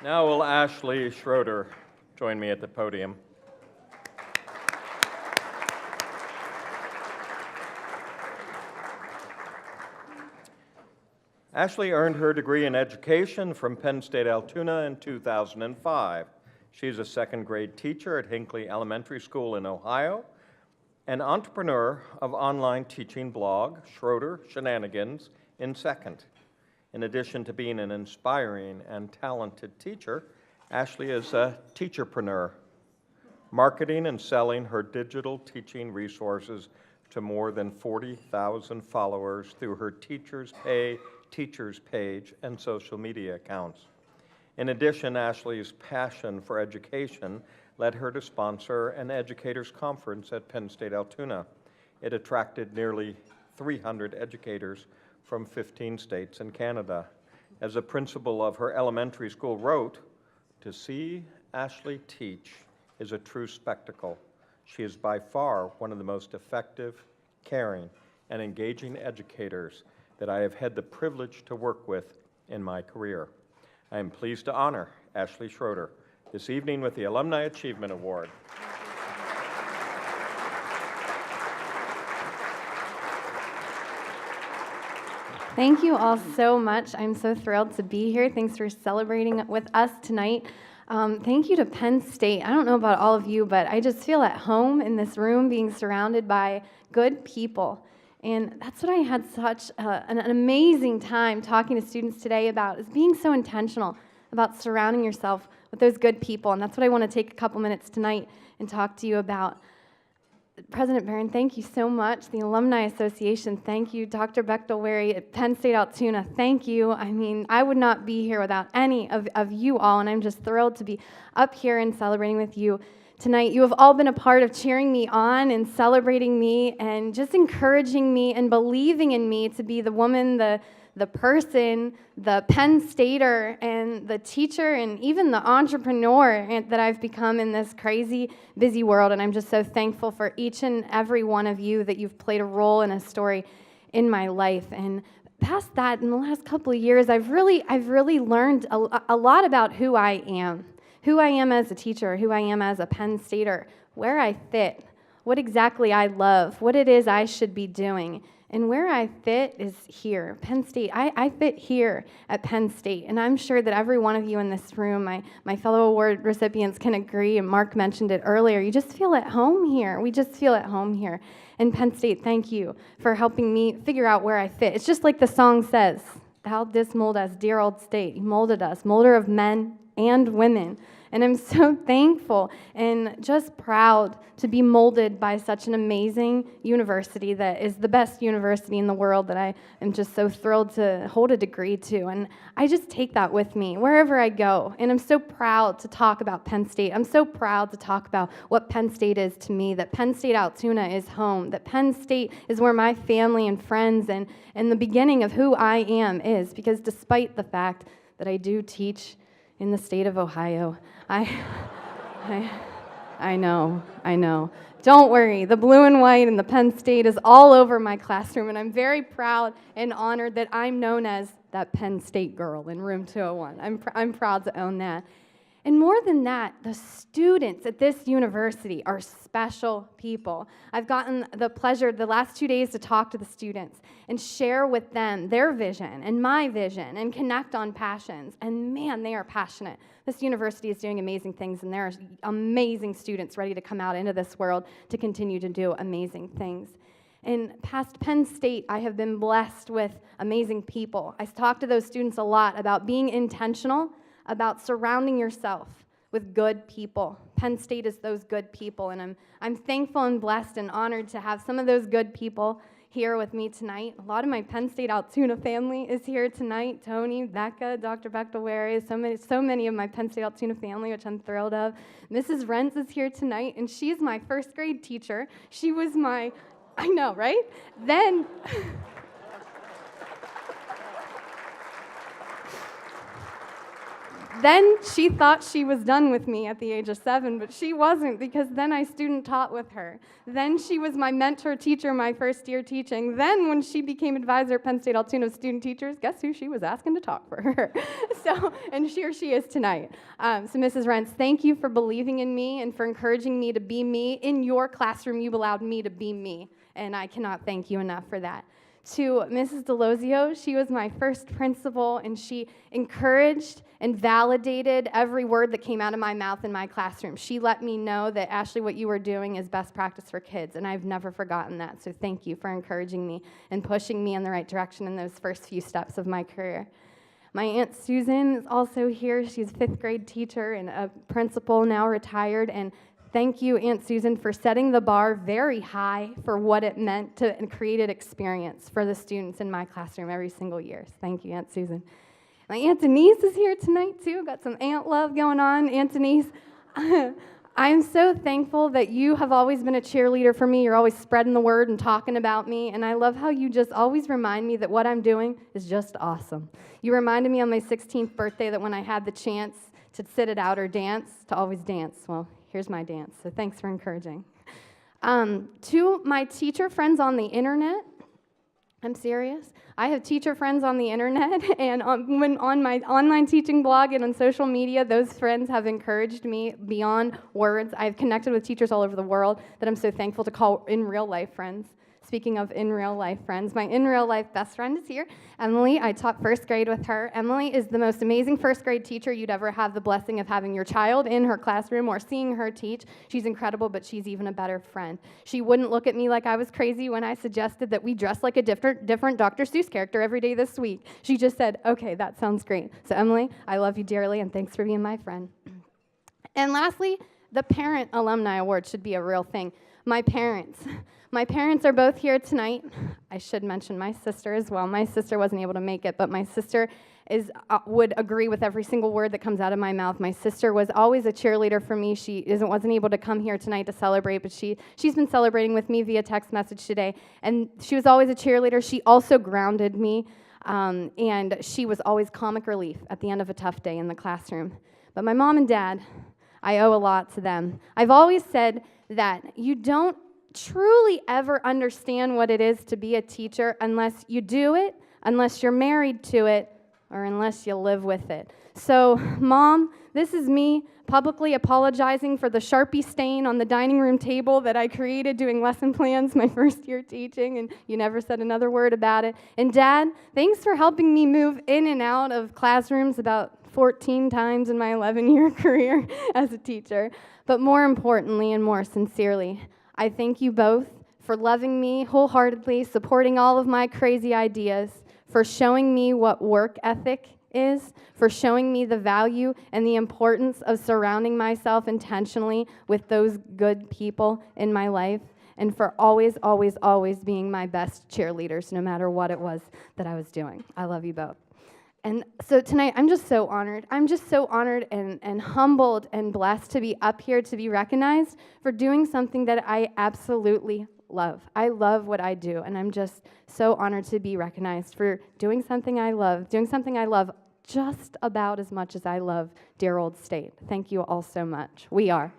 Now will Ashley Schroeder join me at the podium. Ashley earned her degree in education from Penn State Altoona in 2005. She's a second-grade teacher at Hinckley Elementary School in Ohio, an entrepreneur of online teaching blog, Schroeder Shenanigans, in second. In addition to being an inspiring and talented teacher, Ashley is a teacherpreneur, marketing and selling her digital teaching resources to more than 40,000 followers through her Teachers page and social media accounts. In addition, Ashley's passion for education led her to sponsor an educators conference at Penn State Altoona. It attracted nearly 300 educators from 15 states and Canada. As a principal of her elementary school wrote, "To see Ashley teach is a true spectacle. She is by far one of the most effective, caring, and engaging educators that I have had the privilege to work with in my career." I am pleased to honor Ashley Schroeder this evening with the Alumni Achievement Award. Thank you all so much. I'm so thrilled to be here. Thanks for celebrating with us tonight. Thank you to Penn State. I don't know about all of you, but I just feel at home in this room being surrounded by good people. And that's what I had such an amazing time talking to students today about, is being so intentional about surrounding yourself with those good people. And that's what I want to take a couple minutes tonight and talk to you about. President Barron, thank you so much. The Alumni Association, thank you. Dr. Bechtel-Wary at Penn State Altoona, thank you. I mean, I would not be here without any of you all, and I'm just thrilled to be up here and celebrating with you tonight. You have all been a part of cheering me on and celebrating me and just encouraging me and believing in me to be the woman, the person, the Penn Stater, and the teacher, and even the entrepreneur that I've become in this crazy, busy world. And I'm just so thankful for each and every one of you that you've played a role in a story in my life. And past that, in the last couple of years, I've really learned a lot about who I am as a teacher, who I am as a Penn Stater, where I fit, what exactly I love, what it is I should be doing. And where I fit is here, Penn State. I fit here at Penn State, and I'm sure that every one of you in this room, my fellow award recipients can agree, and Mark mentioned it earlier, you just feel at home here. We just feel at home here. And Penn State, thank you for helping me figure out where I fit. It's just like the song says, "Thou didst mold us, dear old state. You molded us, molder of men and women." And I'm so thankful and just proud to be molded by such an amazing university that is the best university in the world that I am just so thrilled to hold a degree to. And I just take that with me wherever I go. And I'm so proud to talk about Penn State. I'm so proud to talk about what Penn State is to me, that Penn State Altoona is home, that Penn State is where my family and friends and the beginning of who I am is. Because despite the fact that I do teach in the state of Ohio, I know. Don't worry, the blue and white and the Penn State is all over my classroom, and I'm very proud and honored that I'm known as that Penn State girl in room 201. I'm proud to own that. And more than that, the students at this university are special people. I've gotten the pleasure the last 2 days to talk to the students and share with them their vision and my vision and connect on passions. And man, they are passionate. This university is doing amazing things, and there are amazing students ready to come out into this world to continue to do amazing things. In past Penn State, I have been blessed with amazing people. I talk to those students a lot about being intentional, about surrounding yourself with good people. Penn State is those good people, and I'm thankful and blessed and honored to have some of those good people here with me tonight. A lot of my Penn State Altoona family is here tonight. Tony, Becca, Dr. Bechtel-Wary, so many of my Penn State Altoona family, which I'm thrilled of. Mrs. Rentz is here tonight, and she's my first grade teacher. She was my, I know, right? Then... Then she thought she was done with me at the age of 7, but she wasn't, because then I student taught with her. Then she was my mentor teacher my first year teaching. Then when she became advisor at Penn State Altoona of student teachers, guess who she was asking to talk for her? And here she is tonight. So Mrs. Rentz, thank you for believing in me and for encouraging me to be me. In your classroom, you've allowed me to be me, and I cannot thank you enough for that. To Mrs. Delosio, she was my first principal, and she encouraged and validated every word that came out of my mouth in my classroom. She let me know that, Ashley, what you were doing is best practice for kids, and I've never forgotten that. So thank you for encouraging me and pushing me in the right direction in those first few steps of my career. My Aunt Susan is also here. She's a 5th grade teacher and a principal, now retired, and thank you, Aunt Susan, for setting the bar very high for what it meant to create an experience for the students in my classroom every single year. Thank you, Aunt Susan. My Aunt Denise is here tonight, too. Got some aunt love going on. Aunt Denise, I'm so thankful that you have always been a cheerleader for me. You're always spreading the word and talking about me, and I love how you just always remind me that what I'm doing is just awesome. You reminded me on my 16th birthday that when I had the chance to sit it out or dance, to always dance. Well, here's my dance, so thanks for encouraging. To my teacher friends on the internet, I'm serious. I have teacher friends on the internet, and on my online teaching blog and on social media, those friends have encouraged me beyond words. I've connected with teachers all over the world that I'm so thankful to call in real life friends. Speaking of in real life friends, my in real life best friend is here, Emily. I taught 1st grade with her. Emily is the most amazing 1st grade teacher you'd ever have the blessing of having your child in her classroom or seeing her teach. She's incredible, but she's even a better friend. She wouldn't look at me like I was crazy when I suggested that we dress like a different Dr. Seuss character every day this week. She just said, okay, that sounds great. So Emily, I love you dearly, and thanks for being my friend. And lastly, the Parent Alumni Award should be a real thing. My parents are both here tonight. I should mention my sister as well. My sister wasn't able to make it, but my sister would agree with every single word that comes out of my mouth. My sister was always a cheerleader for me. She wasn't able to come here tonight to celebrate, but she's been celebrating with me via text message today, and she was always a cheerleader. She also grounded me, and she was always comic relief at the end of a tough day in the classroom. But my mom and dad, I owe a lot to them. I've always said that you don't truly ever understand what it is to be a teacher unless you do it, unless you're married to it, or unless you live with it. So, Mom, this is me publicly apologizing for the Sharpie stain on the dining room table that I created doing lesson plans my first year teaching, and you never said another word about it. And Dad, thanks for helping me move in and out of classrooms about 14 times in my 11-year career as a teacher. But more importantly and more sincerely, I thank you both for loving me wholeheartedly, supporting all of my crazy ideas, for showing me what work ethic is, for showing me the value and the importance of surrounding myself intentionally with those good people in my life, and for always, always, always being my best cheerleaders, no matter what it was that I was doing. I love you both. And so tonight, I'm just so honored. I'm just so honored and humbled and blessed to be up here to be recognized for doing something that I absolutely love. I love what I do, and I'm just so honored to be recognized for doing something I love just about as much as I love dear old state. Thank you all so much. We are.